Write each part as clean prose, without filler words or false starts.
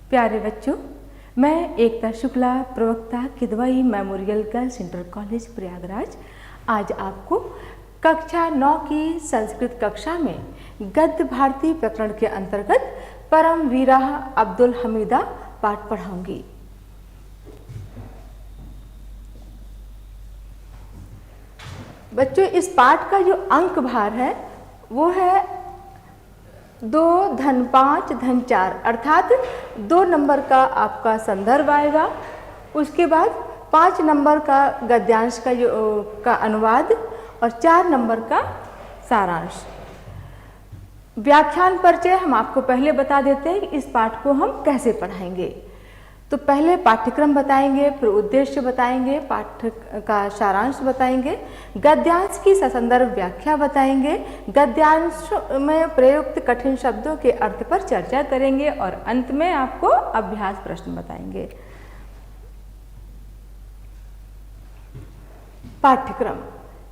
प्यारे बच्चों, मैं एकता शुक्ला, प्रवक्ता Kidwai memorial girls inter college Prayagraj, आज आपको कक्षा 9 की संस्कृत कक्षा में गद्य भारती प्रकरण के अंतर्गत परम वीरा अब्दुल हमीदा पाठ पढ़ाऊंगी। बच्चों, इस पाठ का जो अंक भार है वो है 2 धन 5 धन 4, अर्थात 2 नंबर का आपका संदर्भ आएगा, उसके बाद 5 नंबर का गद्यांश का अनुवाद और 4 नंबर का सारांश। व्याख्यान परिचय हम आपको पहले बता देते हैं कि इस पाठ को हम कैसे पढ़ाएंगे। तो पहले पाठ्यक्रम बताएंगे, फिर उद्देश्य बताएंगे, पाठ का सारांश बताएंगे, गद्यांश की ससंदर्भ व्याख्या बताएंगे, गद्यांश में प्रयुक्त कठिन शब्दों के अर्थ पर चर्चा करेंगे और अंत में आपको अभ्यास प्रश्न बताएंगे। पाठ्यक्रम,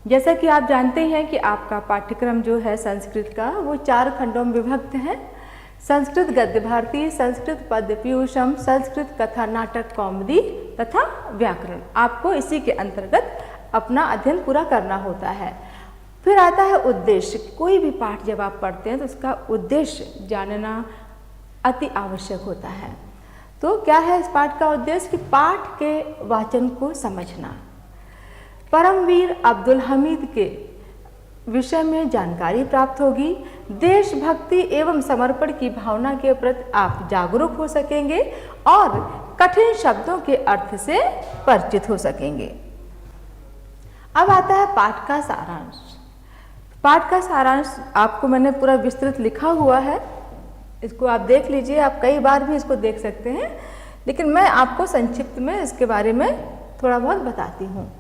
जैसा कि आप जानते हैं कि आपका पाठ्यक्रम जो है संस्कृत का वो 4 खंडों में विभक्त है। संस्कृत गद्य भारती, संस्कृत पद्य पीयूषम, संस्कृत कथा नाटक कॉमेडी तथा व्याकरण। आपको इसी के अंतर्गत अपना अध्ययन पूरा करना होता है। फिर आता है उद्देश्य। कोई भी पाठ जब आप पढ़ते हैं तो उसका उद्देश्य जानना अति आवश्यक होता है। तो क्या है इस पाठ का उद्देश्य कि पाठ के वाचन को समझना, परमवीर अब्दुल हमीद के विषय में जानकारी प्राप्त होगी, देशभक्ति एवं समर्पण की भावना के प्रति आप जागरूक हो सकेंगे और कठिन शब्दों के अर्थ से परिचित हो सकेंगे। अब आता है पाठ का सारांश। पाठ का सारांश आपको मैंने पूरा विस्तृत लिखा हुआ है, इसको आप देख लीजिए, आप कई बार भी इसको देख सकते हैं, लेकिन मैं आपको संक्षिप्त में इसके बारे में थोड़ा बहुत बताती हूँ।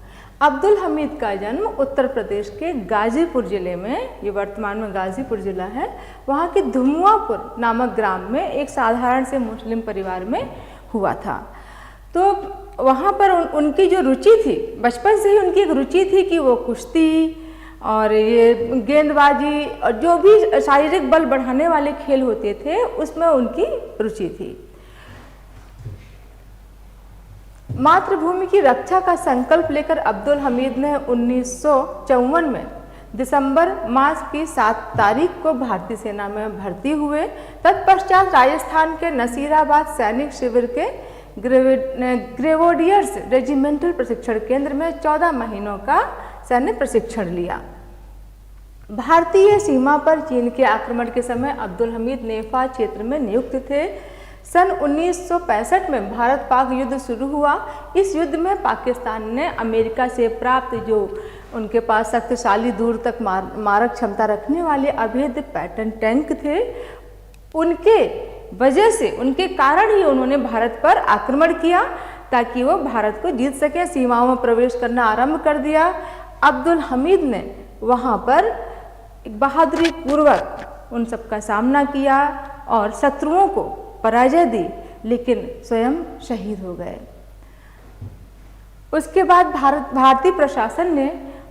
अब्दुल हमीद का जन्म उत्तर प्रदेश के गाजीपुर जिले में, ये वर्तमान में गाजीपुर जिला है, वहाँ के धुमुआपुर नामक ग्राम में एक साधारण से मुस्लिम परिवार में हुआ था। तो वहाँ पर उनकी जो रुचि थी, बचपन से ही उनकी एक रुचि थी कि वो कुश्ती और ये गेंदबाजी और जो भी शारीरिक बल बढ़ाने वाले खेल होते थे उसमें उनकी रुचि थी। मातृभूमि की रक्षा का संकल्प लेकर अब्दुल हमीद ने 1954 में दिसंबर मास की 7 तारीख को भारतीय सेना में भर्ती हुए। तत्पश्चात राजस्थान के नसीराबाद सैनिक शिविर के ग्रेवोडियर्स रेजिमेंटल प्रशिक्षण केंद्र में 14 महीनों का सैन्य प्रशिक्षण लिया। भारतीय सीमा पर चीन के आक्रमण के समय अब्दुल हमीद नेफा क्षेत्र में नियुक्त थे। सन 1965 में भारत पाक युद्ध शुरू हुआ। इस युद्ध में पाकिस्तान ने अमेरिका से प्राप्त जो उनके पास शक्तिशाली दूर तक मारक क्षमता रखने वाले अभेद्य पैटर्न टैंक थे, उनके वजह से, उनके कारण ही उन्होंने भारत पर आक्रमण किया ताकि वो भारत को जीत सके। सीमाओं में प्रवेश करना आरंभ कर दिया। अब्दुल हमीद ने वहाँ पर बहादुरी पूर्वक उन सबका सामना किया और शत्रुओं को पराजय दी, लेकिन स्वयं शहीद हो गए। उसके बाद भारतीय प्रशासन ने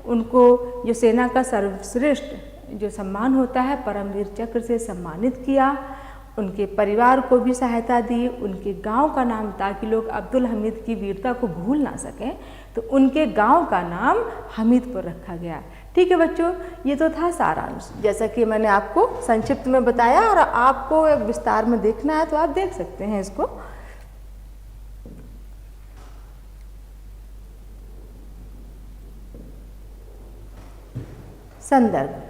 उनको जो सेना का सर्वश्रेष्ठ जो सम्मान होता है परमवीर चक्र से सम्मानित किया। उनके परिवार को भी सहायता दी, उनके गांव का नाम, ताकि लोग अब्दुल हमीद की वीरता को भूल ना सकें, तो उनके गांव का नाम हमीदपुर रखा गया। ठीक है बच्चों, ये तो था सारांश, जैसा कि मैंने आपको संक्षिप्त में बताया, और आपको विस्तार में देखना है तो आप देख सकते हैं इसको। संदर्भ,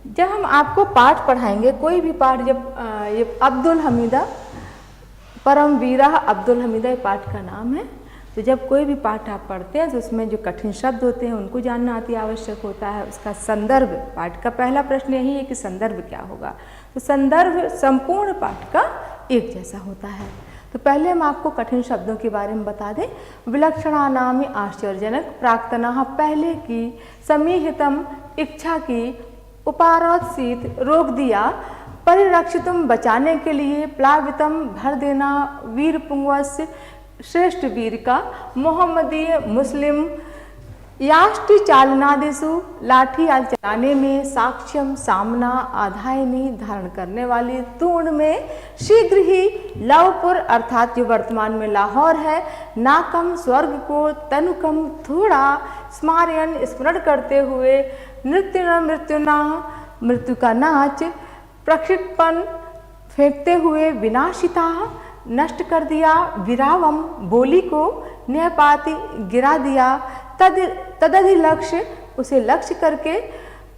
जब हम आपको पाठ पढ़ाएंगे, कोई भी पाठ, जब ये अब्दुल हमीदा, परम वीरा अब्दुल हमीदा ये पाठ का नाम है, तो जब कोई भी पाठ आप पढ़ते हैं तो उसमें जो कठिन शब्द होते हैं उनको जानना अति आवश्यक होता है। उसका संदर्भ, पाठ का पहला प्रश्न यही है कि संदर्भ क्या होगा। तो संदर्भ संपूर्ण पाठ का एक जैसा होता है। तो पहले हम आपको कठिन शब्दों के बारे में बता दें। विलक्षणा नामी आश्चर्यजनक, प्राक्तना पहले की, समीहितम इच्छा की, उपारोत्सित रोक दिया, परिरक्षितुम बचाने के लिए, प्लावितम भर देना, वीर पुंगवस्य श्रेष्ठ वीर का, मोहम्मदीय मुस्लिम याष्टि चालनादिषु, लाठी आल चलाने में, साक्ष्यम सामना आधायनी धारण करने वाली, तूर्ण में शीघ्र ही, लवपुर अर्थात जो वर्तमान में लाहौर है, नाकम स्वर्ग को, तनुकम थोड़ा, स्मारयन स्मरण करते हुए, नृत्युना मृत्युना मृत्यु का नाच, प्रक्षिप्पन फेंकते हुए, विनाशिता नष्ट कर दिया, विरावम बोली को, न्यायपाति गिरा दिया, तदधि लक्ष्य उसे लक्ष्य करके,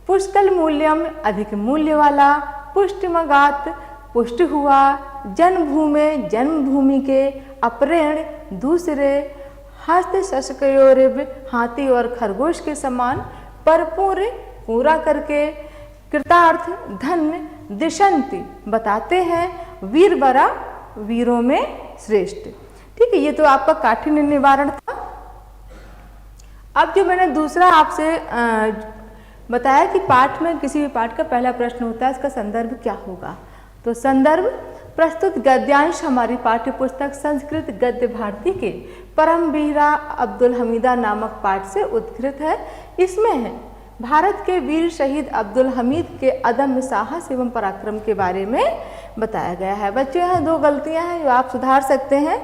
पुष्कल मूल्यम अधिक मूल्य वाला, पुष्टिमगात पुष्ट हुआ, जन्मभूमि जन्मभूमि के, अपरेण दूसरे, हस्त शशकयोरिव हाथी और खरगोश के समान, परपूर्ण पूरा करके, कृतार्थ धन्य, दिशंति बताते हैं, वीरवरा वीरों में श्रेष्ठ। ठीक है, ये तो आपका काठिन्य निवारण था। अब जो मैंने दूसरा आपसे बताया कि पाठ में किसी भी पाठ का पहला प्रश्न होता है, इसका संदर्भ क्या होगा। तो संदर्भ प्रस्तुत गद्यांश हमारी पाठ्य पुस्तक संस्कृत गद्य भारती के परमवीरा अब्दुल हमीदा नामक पाठ से उद्धृत है। इसमें है भारत के वीर शहीद अब्दुल हमीद के अदम्य साहस एवं पराक्रम के बारे में बताया गया है। बच्चों, यहाँ दो गलतियां हैं जो आप सुधार सकते हैं।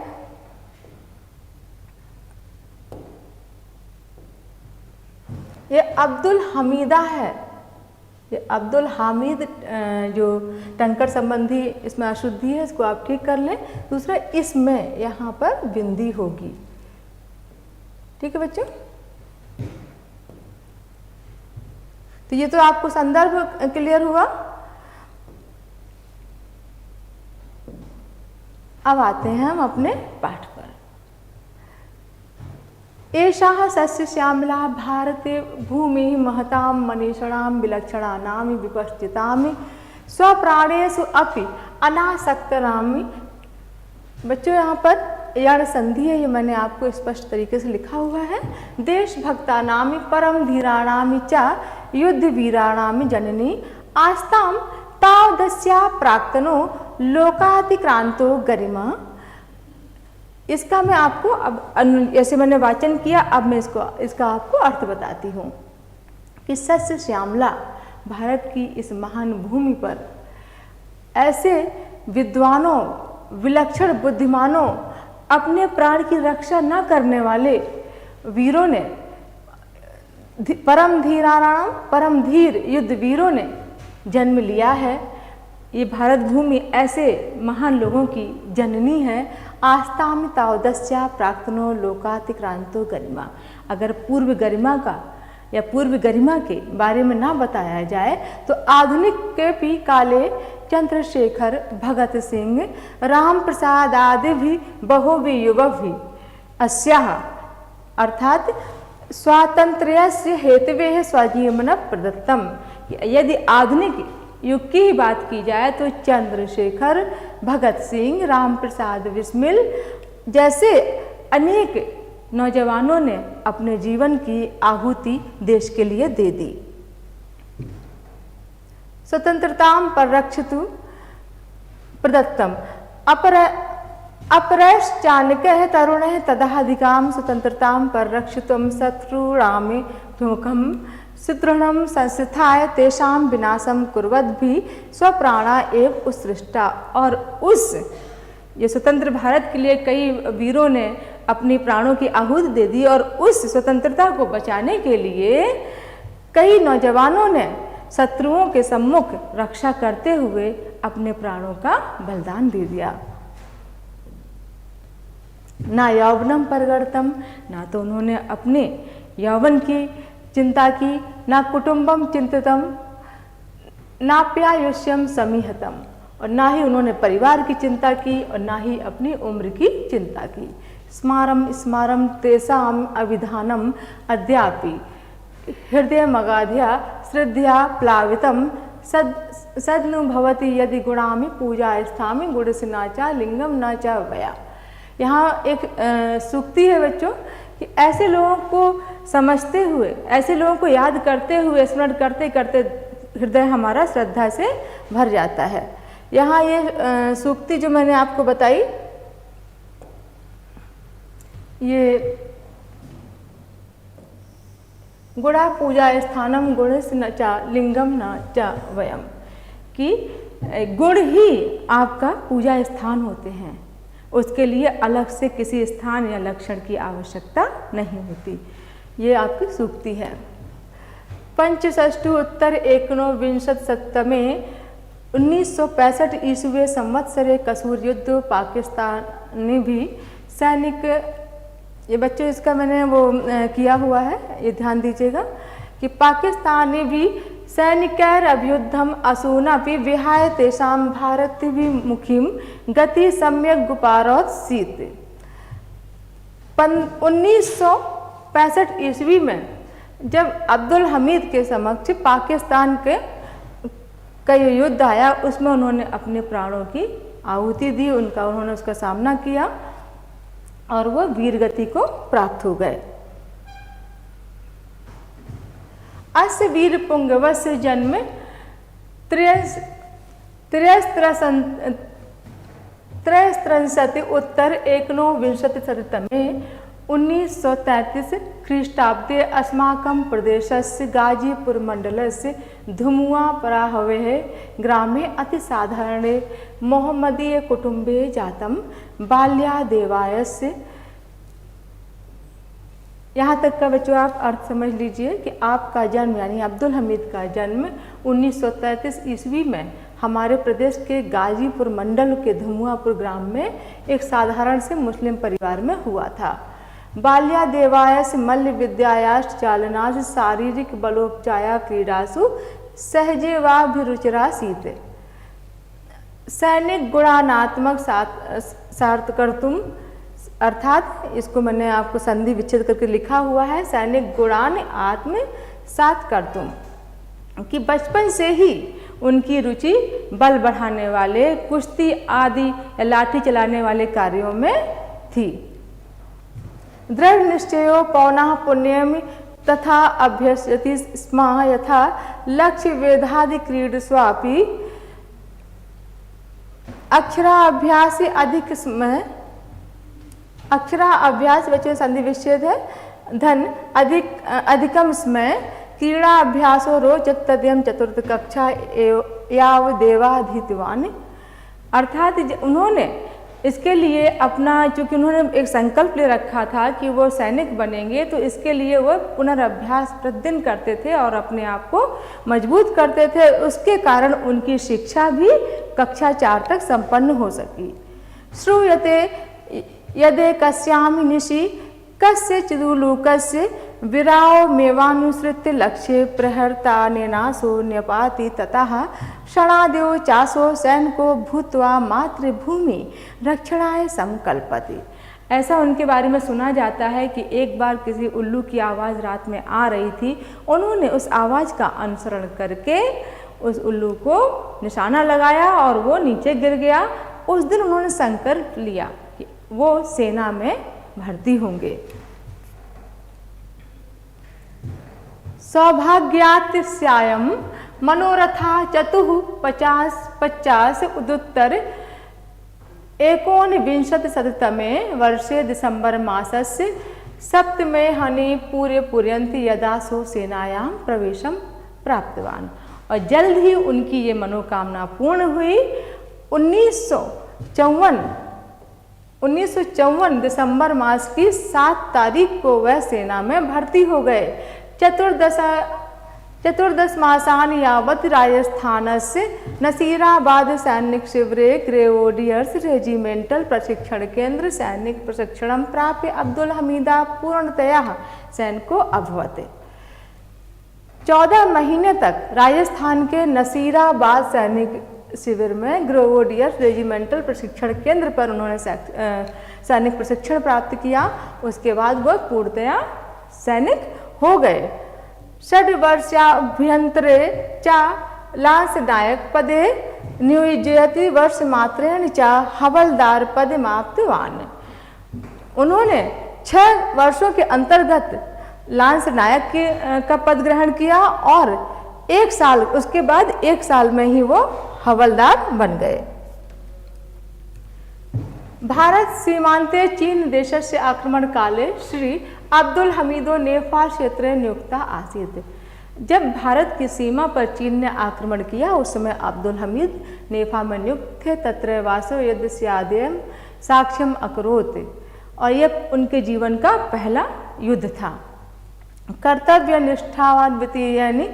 ये अब्दुल हमीदा है, ये अब्दुल हामिद जो टंकर संबंधी इसमें अशुद्धि है, इसको आप ठीक कर लें। दूसरा, इसमें यहाँ पर बिंदी होगी। ठीक है बच्चों, तो ये तो आपको संदर्भ क्लियर हुआ। अब आते हैं हम अपने पाठ पर। एषा सस्य श्यामला भारते भूमि महतां मनीषणां विलक्षणानां विपश्चितां स्वप्राणेषु अपि अनासक्तनामि। बच्चों, यहाँ पर यण संधि है, ये मैंने आपको स्पष्ट तरीके से लिखा हुआ है। देशभक्तानां परम धीराणां च युद्ध वीराणां जननी आस्तां तावदस्या प्राक्तनो लोकातिक्रांतो गरिमा। इसका मैं आपको अब जैसे मैंने वाचन किया, अब मैं इसका आपको अर्थ बताती हूँ कि सस्य श्यामला भारत की इस महान भूमि पर ऐसे विद्वानों, विलक्षण बुद्धिमानों, अपने प्राण की रक्षा न करने वाले वीरों ने, परम धीराणाम परम धीर युद्ध वीरों ने जन्म लिया है। ये भारत भूमि ऐसे महान लोगों की जननी है। आस्ताम तावदस्या प्राक्तनो लोकातिक्रांतो गरिमा। अगर पूर्व गरिमा का या पूर्व गरिमा के बारे में ना बताया जाए तो आधुनिक के भी काले चंद्रशेखर, भगत सिंह, राम प्रसाद आदि भी बहुवी युवभी अस्याः अर्थात स्वातंत्र्यस्य हेतवे स्वजीवन प्रदत्तम। यदि आधुनिक युग की ही बात की जाए तो चंद्रशेखर, भगत सिंह, राम प्रसाद बिस्मिल जैसे अनेक नौजवानों ने अपने जीवन की आहुति देश के लिए दे दी। स्वतंत्रतां परिरक्षितु प्रदत्तम अपरश्चानकः तरुणः तदाधिकां स्वतंत्रतां परिरक्षितुं शत्रुणामि प्रमुखं सुदृढ़ं संस्थाय तेषां विनाशं कुर्वद्भिः स्वप्राणा एव उत्सृष्टा। और उस ये स्वतंत्र भारत के लिए कई वीरों ने अपनी प्राणों की आहुति दे दी और उस स्वतंत्रता को बचाने के लिए कई नौजवानों ने शत्रुओं के सम्मुख रक्षा करते हुए अपने प्राणों का बलिदान दे दिया। ना यौवनम परगर्तम, ना तो उन्होंने अपने यौवन की चिंता की, ना कुटुंबम चिंतितम, ना प्यायुष्यम समीहतम, और ना ही उन्होंने परिवार की चिंता की और ना ही अपनी उम्र की चिंता की। स्मारम स्मारम तेषाम अविधानम अद्यापि हृदय मगाध्या श्रद्धया प्लावितम सदनुभवति यदि गुणामि पूजा स्थामि गुणसिना च लिंगम न च वया। यहाँ एक सूक्ति है बच्चों कि ऐसे लोगों को समझते हुए, ऐसे लोगों को याद करते हुए, स्मरण करते करते हृदय हमारा श्रद्धा से भर जाता है। यहाँ ये सूक्ति जो मैंने आपको बताई, ये गुणा पूजा स्थानम गुणस न चा लिंगम न चा वयम, कि गुण ही आपका पूजा स्थान होते हैं, उसके लिए अलग से किसी स्थान या लक्षण की आवश्यकता नहीं होती। ये आपकी सूक्ति है। पंचषष्टि उत्तर एकोनविंशत शतमे 1965 ईस्वी संवत्सरे कसूर युद्ध पाकिस्तान ने भी सैनिक, ये बच्चों इसका मैंने वो किया हुआ है, ये ध्यान दीजिएगा कि पाकिस्तान ने भी सैनिकैर अभ्युद्धम असूना भी विहाय तेषाम भारत विमुखीम गति सम्यक गुपारोत सीत। 1965 ईस्वी में जब अब्दुल हमीद के समक्ष पाकिस्तान के का ये युद्ध आया, उसमें उन्होंने अपने प्राणों की आहुति दी, उन्होंने उसका सामना किया और वो वीरगति को प्राप्त हो गए। अस्य वीर पुंगवस्य जन्म त्रयस्त्रिंशति उत्तर एकोनविंशति शतमे 1933 ख्रीष्टाब्दे अस्माकं प्रदेशस्य गाजीपुर मंडलस्य धुमुआ पराहवेः ग्रामे अतिसाधारणे मोहम्मदीय कुटुंबे जातं बाल्यादेवायस्य। यहाँ तक का बच्चों आप अर्थ समझ लीजिए कि आपका जन्म यानी अब्दुल हमीद का जन्म 1933 ईस्वी में हमारे प्रदेश के गाजीपुर मंडल के धुमुआपुर ग्राम में एक साधारण से मुस्लिम परिवार में हुआ था। बाल्यादेवायस मल्ल विद्यायाश्च चालनाश शारीरिक बलोपचाया क्रीडासु सहजेवाभिरुचिरासीत्। सैनिक गुणानात्मक सार्थकर्तुम, अर्थात इसको मैंने आपको संधि विच्छेद करके लिखा हुआ है, सैनिक गुणान आत्म सात कर्तुम, कि बचपन से ही उनकी रुचि बल बढ़ाने वाले, कुश्ती आदि या लाठी चलाने वाले कार्यों में थी। दृढ़ निश्चयो पौनः पुण्यम तथा अभ्यस्यति स्म यथा लक्ष्य वेदादि क्रीडस्वापि अक्षराभ्यास अधिक स्म, अक्षराभ्यास बच्चों संधि विच्छेद है, धन अधिकम स्म क्रीड़ा अभ्यासो रोचत तद्यम चतुर्थ कक्षा याव देवाधीतवान। अर्थात उन्होंने इसके लिए अपना, चूँकि उन्होंने एक संकल्प ले रखा था कि वो सैनिक बनेंगे, तो इसके लिए वो पुनर्अभ्यास प्रतिदिन करते थे और अपने आप को मजबूत करते थे। उसके कारण उनकी शिक्षा भी कक्षा 4 तक संपन्न हो सकी। श्रूयते यदे कस्यामि निशि कस्य चिदुलूकस्य विराओ मेवानुसृत्य लक्ष्ये प्रहर्तानेनासो न्यपाति ततः क्षणादेव चासो सैनको भूत्वा मातृभूमि रक्षणाय संकल्पति। ऐसा उनके बारे में सुना जाता है कि एक बार किसी उल्लू की आवाज़ रात में आ रही थी, उन्होंने उस आवाज़ का अनुसरण करके उस उल्लू को निशाना लगाया और वो नीचे गिर गया। उस दिन उन्होंने संकल्प लिया कि वो सेना में भर्ती होंगे। सौभाग्यातिस्यायं मनोरथा चतुः 50 उदुत्तर एकोनविंशतिशततमे वर्षे दिसंबर मासस्य सप्तमे हनि पूर्यन्ति यदा सो सेनायां प्रवेशं प्राप्तवान। और जल्द ही उनकी ये मनोकामना पूर्ण हुई। 1954 दिसंबर मास की 7 तारीख को वह सेना में भर्ती हो गए। चतुर्दश मासान यावत् राजस्थानस्य नसीराबाद सैनिक शिविरे ग्रेवोडियर्स रेजिमेंटल प्रशिक्षण केंद्र सैनिक प्रशिक्षणं प्राप्य अब्दुल हमीदा पूर्णतया सैनिको अभवत्। 14 महीने तक राजस्थान के नसीराबाद सैनिक शिविर में ग्रेवोडियर्स रेजिमेंटल प्रशिक्षण केंद्र पर उन्होंने सैनिक प्रशिक्षण प्राप्त किया। उसके बाद वह पूर्णतया सैनिक हो गए। 6 वर्षाभ्यंतरे च लांसनायक पदे नियुज्यति वर्ष मात्रेण च हवलदार पदमाप्तवान। उन्होंने 6 वर्षों के अंतर्गत लांस नायक का पद ग्रहण किया और 1 साल, उसके बाद 1 साल में ही वो हवलदार बन गए। भारत सीमांते चीन देशस्य आक्रमण काले श्री अब्दुल हमीदो नेफा क्षेत्र नियुक्ता आसीत। जब भारत की सीमा पर चीन ने आक्रमण किया उस समय अब्दुल हमीद नेफा में नियुक्त थे। तत्र वासो युद्ध स्यादेम साक्ष्यम अकरोत, और यह उनके जीवन का पहला युद्ध था। कर्तव्य निष्ठावान द्वितीयनि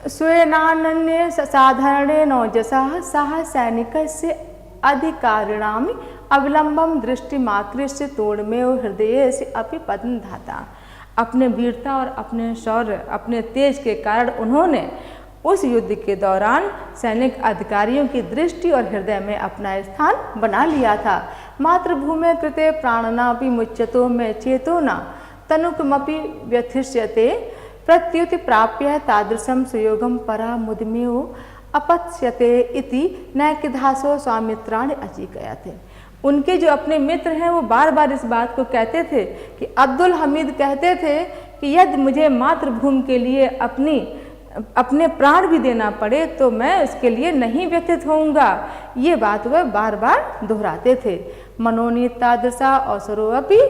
स्वेनान्य साधारणे नौजसा सह सैनिकस्य अधिकारिणामि अविलंबम दृष्टि मातृस्य तोड़मेव हृदय से अपि पतन धाता। अपने वीरता और अपने शौर्य, अपने तेज के कारण उन्होंने उस युद्ध के दौरान सैनिक अधिकारियों की दृष्टि और हृदय में अपना स्थान बना लिया था। मातृभूमि कृते प्राणनापि मुच्यतो में चेतोना तनुकमपि व्यथिष्यते प्रत्युत प्राप्य तादृशम सुयोगम परा मुदमेव अपत्स्यते इति नैकधासो स्वामित्राणि अचिकयते। उनके जो अपने मित्र हैं वो बार बार इस बात को कहते थे कि अब्दुल हमीद कहते थे कि यदि मुझे मातृभूमि के लिए अपने प्राण भी देना पड़े तो मैं उसके लिए नहीं व्यथित होऊंगा। ये बात वह बार बार दोहराते थे। मनोनीतादृशा अवसरोपि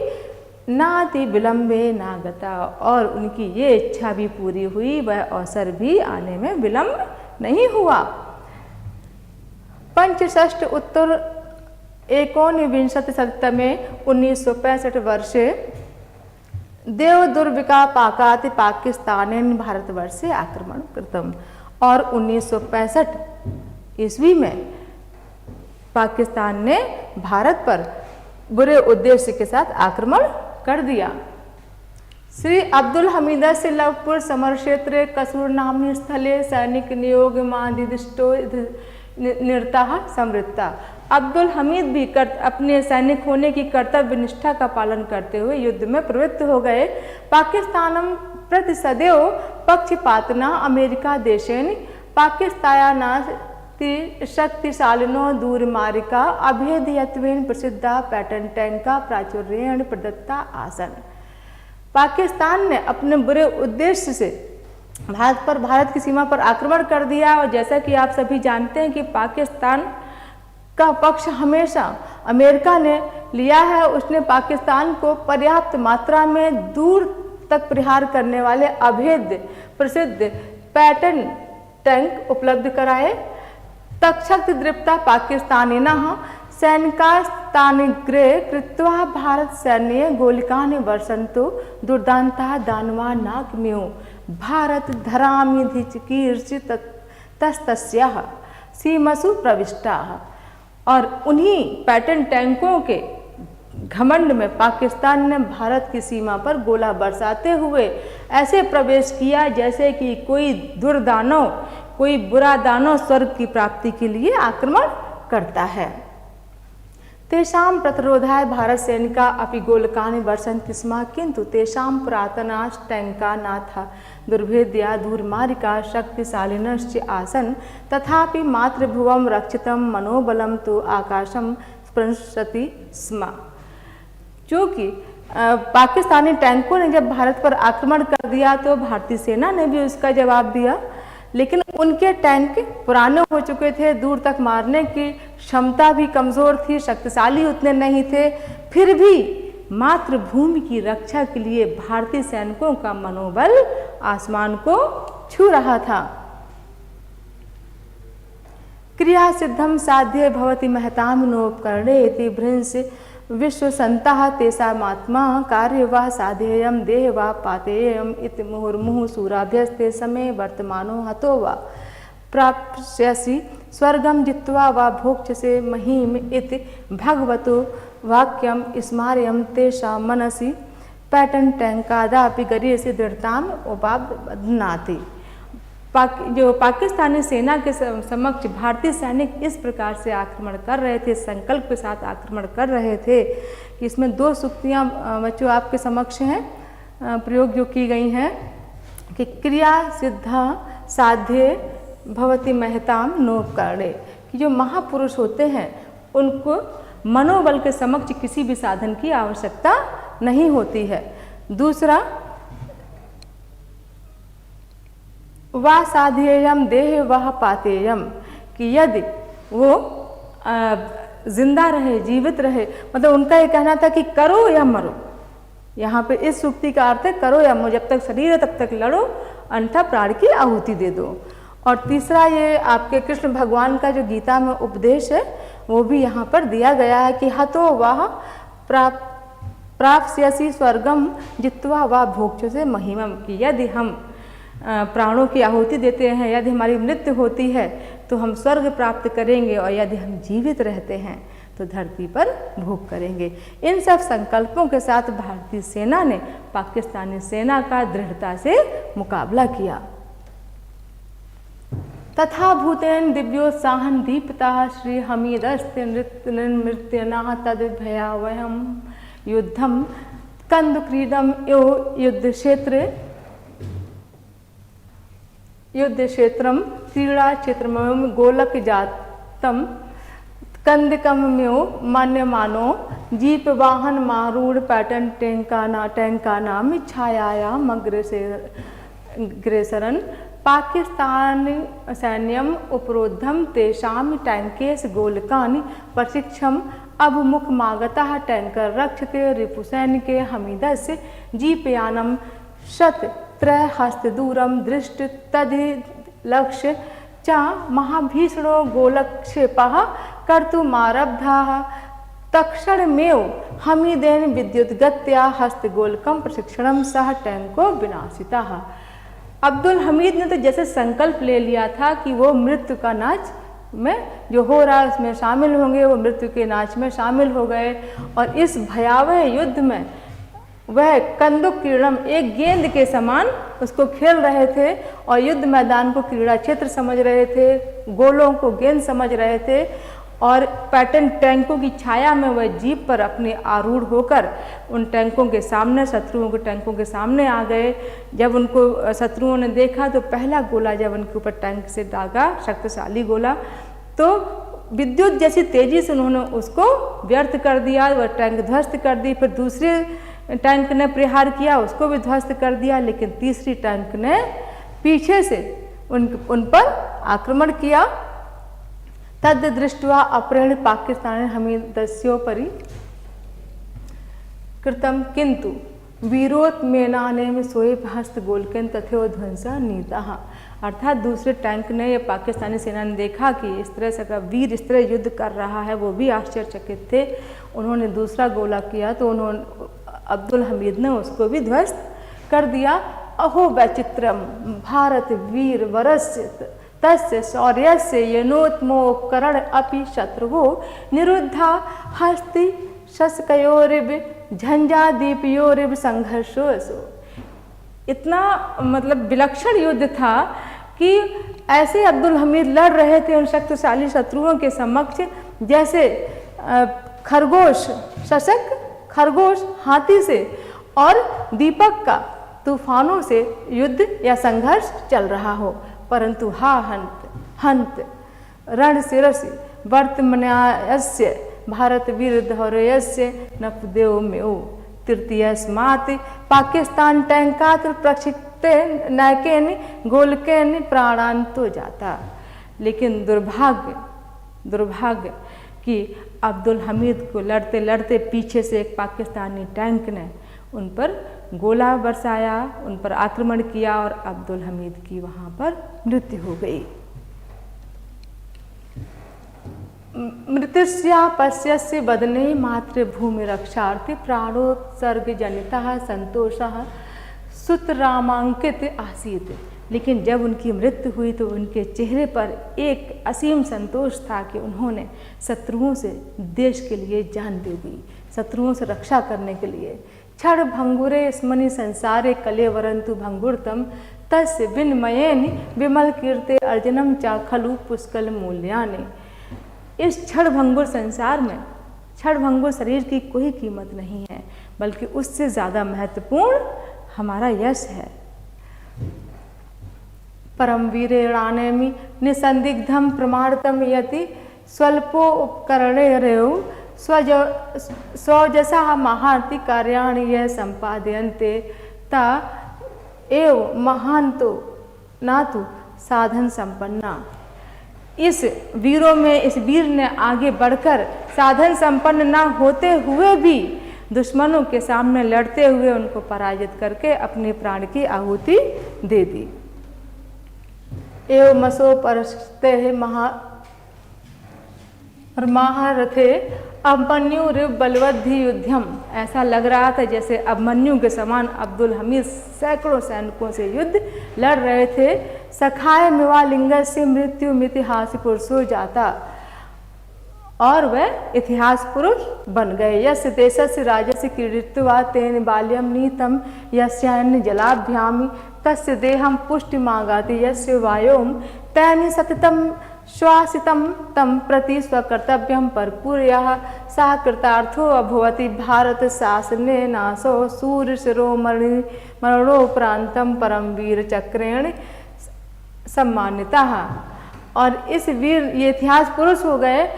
नाति विलंबे नागता, और उनकी ये इच्छा भी पूरी हुई, वह अवसर भी आने में विलंब नहीं हुआ। पंचषष्ठ उत्तर 19विंशतिशततमे 1965 वर्षे देवदुर्विका पाकाति पाकिस्तानेन भारतवर्षे आक्रमण कृतम, और 1965 ईस्वी में पाकिस्तान ने भारत पर बुरे उद्देश्य के साथ आक्रमण कर दिया। श्री अब्दुल हमीदस्य लवपुर समर क्षेत्रे कसूर नामनी स्थले सैनिक नियोग मादिदिष्टो निरता समृत्ता। अब्दुल हमीद भी अपने सैनिक होने की कर्तव्य निष्ठा का पालन करते हुए युद्ध में प्रवृत्त हो गए। पाकिस्तानम प्रति सदैव पक्षपातना अमेरिका देशेन पाकिस्तायाना शक्तिशालिनो दूरमारिका अभेदयत्वेन प्रसिद्धा पैटर्न टैंका प्राचुर्येण प्रदत्ता आसन। पाकिस्तान ने अपने बुरे उद्देश्य से भारत की सीमा पर आक्रमण कर दिया, और जैसा कि आप सभी जानते हैं कि पाकिस्तान का पक्ष हमेशा अमेरिका ने लिया है। उसने पाकिस्तान को पर्याप्त मात्रा में दूर तक प्रहार करने वाले अभेद्य प्रसिद्ध पैटर्न टैंक उपलब्ध कराए। तक्षक दृप्ता पाकिस्तानिनः सैनिकास्तानिग्रे कृत्वा भारत सैन्य गोलिकानि वर्षन्तु दुर्दान्ताः दानवा नागम्यो भारत धरामिधिचिकीर्षि तस्तस्याः सीमसु प्रविष्टाः। और उन्हीं पैटर्न टैंकों के घमंड में पाकिस्तान ने भारत की सीमा पर गोला बरसाते हुए ऐसे प्रवेश किया जैसे कि कोई दुर्दानव, कोई बुरा दानव स्वर्ग की प्राप्ति के लिए आक्रमण करता है। तेषां प्रतिरोधाय भारत सैनिका अपि गोलकानि वर्षन्ति स्म, किंतु तेषां पुरातनाश्च टैंका नाथा दुर्भेद्या दूरमारिका शक्तिशालिनश्च आसन्, तथापि मातृभुवं रक्षितं मनोबलं तु आकाशं स्पृशति स्म। क्योंकि पाकिस्तानी टैंकों ने जब भारत पर आक्रमण कर दिया तो भारतीय सेना ने भी उसका जवाब दिया, लेकिन उनके टैंक पुराने हो चुके थे, दूर तक मारने की क्षमता भी कमज़ोर थी, शक्तिशाली उतने नहीं थे। फिर भी मातृभूमि की रक्षा के लिए भारतीय सैनिकों का मनोबल आसमान को छू रहा था। क्रिया सिद्धम साध्य भवति महतां नोपकरणे इति भृंस विश्वसंतः तेषामात्मा कार्य वा साधेयम देह वा पातेयम इति मुहुर्मुहुः सूराभ्यस्ते समय वर्तमानो हतो वा प्राप्स्यसि स्वर्गम जित्वा वा भोक्ष्यसे महीम इति भगवतो वाक्यम स्मार्यम तेषां मनसि पैटर्न टैंकादापि गरीयसी दृढ़ताम उपाबध्नाति। जो पाकिस्तानी सेना के समक्ष भारतीय सैनिक इस प्रकार से आक्रमण कर रहे थे, संकल्प के साथ आक्रमण कर रहे थे कि इसमें दो सूक्तियाँ बच्चों आपके समक्ष हैं, प्रयोग जो की गई हैं कि क्रिया सिद्धा साध्य भवति महताम नोपकरणे, कि जो महापुरुष होते हैं उनको मनोबल के समक्ष किसी भी साधन की आवश्यकता नहीं होती है। दूसरा, वा साधेयम देह वह पातेयम, कि यदि वो जिंदा रहे, जीवित रहे, मतलब उनका ये कहना था कि करो या मरो, यहाँ पे इस सूक्ति का अर्थ है करो या मुझे, जब तक शरीर है तब तक लड़ो, अन्यथा प्राण की आहुति दे दो। और तीसरा ये आपके कृष्ण भगवान का जो गीता में उपदेश है वो भी यहाँ पर दिया गया है कि हतो वह प्राप्स्यसि स्वर्गम जित्वा वा भोक्ष्यसे महिमम, कि यदि हम प्राणों की आहुति देते हैं, यदि हमारी मृत्यु होती है तो हम स्वर्ग प्राप्त करेंगे, और यदि हम जीवित रहते हैं तो धरती पर भोग करेंगे। इन सब संकल्पों के साथ भारतीय सेना ने पाकिस्तानी सेना का दृढ़ता से मुकाबला किया। तथा भूतेन दिव्योत्साहन दीप्ता श्री हमीदस्ते नृत्यना तद भयावहम युद्धम कंद क्रीडम यो युद्ध क्षेत्रम क्रीड़ा क्षेत्रम गोलक जातम कंदकम्यो मान्यमानो जीप वाहन मारूढ़ पैटर्न टैंका नाम छायायाम अग्रेसरन पाकिस्तान सैन्यम उपरोधम तेषाम टैंकेश गोलकानि प्रशिक्षम अभिमुखमागतः टैंकर रक्षते रिपुसैनिके हमीदस्य जीपयानम शतत्रयहस्तदूरम दृष्ट तदि लक्ष्य च महाभीषणो गोलक्षेपः कर्तुमारब्धः तत्क्षणमेव हमीदेन विद्युद्गत्या हस्तगोलकम प्रशिक्षणम सह टैंको विनाशितः। अब्दुल हमीद ने तो जैसे संकल्प ले लिया था कि वो मृत्यु का नाच में जो हो रहा है उसमें शामिल होंगे, वो मृत्यु के नाच में शामिल हो गए। और इस भयावह युद्ध में वह कंदुक क्रीड़म, एक गेंद के समान उसको खेल रहे थे और युद्ध मैदान को क्रीड़ा क्षेत्र समझ रहे थे, गोलों को गेंद समझ रहे थे, और पैटर्न टैंकों की छाया में वह जीप पर अपने आरूढ़ होकर उन टैंकों के सामने, शत्रुओं के टैंकों के सामने आ गए। जब उनको शत्रुओं ने देखा तो पहला गोला जब उनके ऊपर टैंक से दागा, शक्तिशाली गोला, तो विद्युत जैसी तेजी से उन्होंने उसको व्यर्थ कर दिया, वह टैंक ध्वस्त कर दी। फिर दूसरे टैंक ने प्रहार किया, उसको भी ध्वस्त कर दिया, लेकिन तीसरी टैंक ने पीछे से उन पर आक्रमण किया। तद दृष्ट्वा अपरेण पाकिस्तान हमीदस्योपरि कृतम किंतु वीरोत्मेनाने में सोएब हस्त गोलकेन तथो ध्वंसा नीतः। अर्थात दूसरे टैंक ने, या पाकिस्तानी सेना ने देखा कि इस तरह से का वीर इस तरह युद्ध कर रहा है, वो भी आश्चर्यचकित थे। उन्होंने दूसरा गोला किया तो उन्होंने अब्दुल हमीद ने उसको भी ध्वस्त कर दिया। अहो वैचित्रम भारत वीर वरस्य तस्य शौर्यस्य यनोत्मोपकरण अपि शत्रुवो निरुद्धा हस्ति शस्कयोरिव झंझादीपयोरिव संघर्षोसो। इतना मतलब विलक्षण युद्ध था कि ऐसे अब्दुल हमीद लड़ रहे थे उन शक्तिशाली शत्रुओं के समक्ष जैसे खरगोश, शशक खरगोश हाथी से और दीपक का तूफानों से युद्ध या संघर्ष चल रहा हो। परंतु हा हंत रण शिरसि वर्तमानस्य भारत वीर धौर्यस्य नपदेव मेओ तृतीयस्मात् पाकिस्तान टैंकात प्रक्षिप्ते नैकेन गोलकेन प्राणांतो जाता। लेकिन दुर्भाग्य कि अब्दुल हमीद को लड़ते लड़ते पीछे से एक पाकिस्तानी टैंक ने उन पर गोला बरसाया, उन पर आक्रमण किया और अब्दुल हमीद की वहाँ पर मृत्यु हो गई। मृत्युस्या पश्यस्य बदने मातृभूमि रक्षार्थे प्राणोत्सर्ग जनितः संतोषः सुतरामांकित आसीत। लेकिन जब उनकी मृत्यु हुई तो उनके चेहरे पर एक असीम संतोष था कि उन्होंने शत्रुओं से देश के लिए जान दे दी, शत्रुओं से रक्षा करने के लिए। क्षण भंगुरे स्मनि संसारे कलेवरंतु भंगुरतम तस्य विनमयेन विमल कीर्ते अर्जनम चा खलु पुष्कल मूल्यानि। इस क्षण भंगुर संसार में क्षण भंगुर शरीर की कोई कीमत नहीं है, बल्कि उससे ज़्यादा महत्वपूर्ण हमारा यश है। परम वीरेणानेमि निसंदिग्धम प्रमाणतम यति स्वल्पो उपकरणे रेव स्वजसा महांति कार्याणि यह संपादयन्ते ता एव महांतो नातु साधन संपन्ना। इस वीरों में इस वीर ने आगे बढ़कर साधन संपन्न ना होते हुए भी दुश्मनों के सामने लड़ते हुए उनको पराजित करके अपने प्राण की आहुति दे दी। एवं मसो परस्ते महारथे अभिमन्यु बलवद्धि युद्धम। ऐसा लग रहा था जैसे अभिमन्यु के समान अब्दुल हमीद सैकड़ों सैनिकों से युद्ध लड़ रहे थे। सखाय मिवालिंग से मृत्यु मितिहास पुरुषो जाता, और वह इतिहास पुरुष बन गए। यस्य देशस्य राजस्य क्रीडित्वा तेन बाल्यम नीतम यस्यान्य जलाभ्यामी तस्य देहम पुष्टिमागाति यस्य वायोम तैनि सततम श्वासितम तम प्रति स्वकर्तव्यम परपूर्यः सः कृतार्थो अभवति भारत शासने नासो सूर्यशिरो मरणोपरांतम परमवीर चक्रेण सम्मानितः। और इस वीर ये इतिहास पुरुष हो गए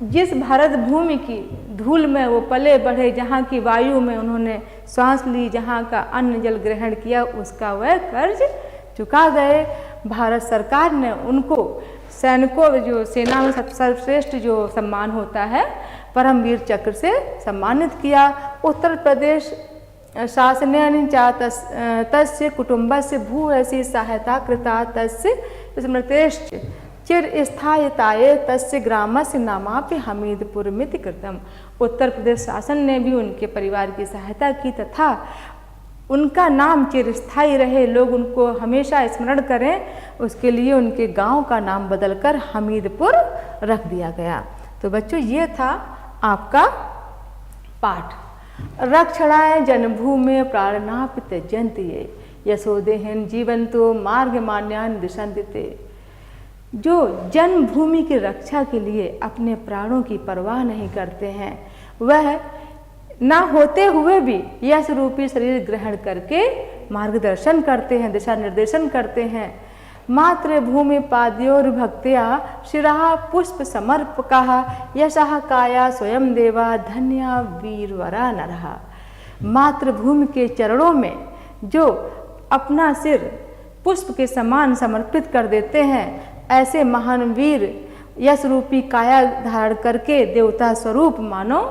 जिस भारत भूमि की धूल में वो पले बढ़े, जहाँ की वायु में उन्होंने सांस ली, जहाँ का अन्न जल ग्रहण किया, उसका वह कर्ज चुका गए। भारत सरकार ने उनको सैनिकों जो सेना में सर्वश्रेष्ठ जो सम्मान होता है परमवीर चक्र से सम्मानित किया। उत्तर प्रदेश शासनेन च तस्य कुटुंबस्य भूयसी सहायता कृता तस्य स्मृतेश्च चिरस्थायिताये तस्य ग्रामस्य नामापि हमीदपुरमिति कृतम। उत्तर प्रदेश शासन ने भी उनके परिवार की सहायता की तथा उनका नाम चिरस्थायी रहे, लोग उनको हमेशा स्मरण करें, उसके लिए उनके गांव का नाम बदलकर हमीदपुर रख दिया गया। तो बच्चों ये था आपका पाठ। रक्षणाय जन्मभूमि प्राणनापि त्यजन्ति ये यशोदेहन जीवंतो मार्ग मान्यान दिशन्ति ते। जो जन्मभूमि की रक्षा के लिए अपने प्राणों की परवाह नहीं करते हैं, वह ना होते हुए भी यश रूपी शरीर ग्रहण करके मार्गदर्शन करते हैं, दिशा निर्देशन करते हैं। मातृभूमि पाद्योर भक्त्या शिरा पुष्प समर्पकः यशः काया स्वयं देवा धन्या वीरवरा नरः। मातृभूमि के चरणों में जो अपना सिर पुष्प के समान समर्पित कर देते हैं, ऐसे महान वीर यश रूपी काया धारण करके देवता स्वरूप मानो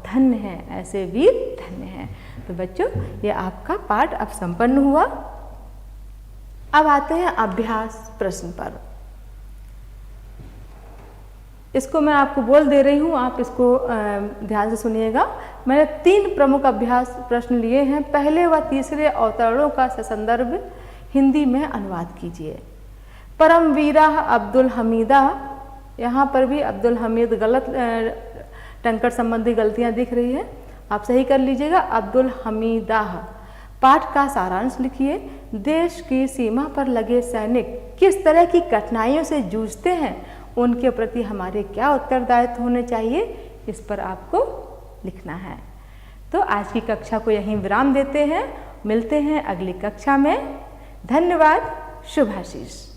धन्य हैं, ऐसे वीर धन्य हैं। तो बच्चों ये आपका पाठ अब संपन्न हुआ। अब आते हैं अभ्यास प्रश्न पर। इसको मैं आपको बोल दे रही हूँ, आप इसको ध्यान से सुनिएगा। मैंने 3 प्रमुख अभ्यास प्रश्न लिए हैं। पहले व तीसरे अवतरणों का ससंदर्भ हिंदी में अनुवाद कीजिए। परमवीरा अब्दुल हमीदा, यहाँ पर भी अब्दुल हमीद गलत टंकर संबंधी गलतियाँ दिख रही है, आप सही कर लीजिएगा। अब्दुल हमीदा। पाठ का सारांश लिखिए। देश की सीमा पर लगे सैनिक किस तरह की कठिनाइयों से जूझते हैं, उनके प्रति हमारे क्या उत्तरदायित्व होने चाहिए, इस पर आपको लिखना है। तो आज की कक्षा को यहीं विराम देते हैं, मिलते हैं अगली कक्षा में। धन्यवाद, शुभाशीष।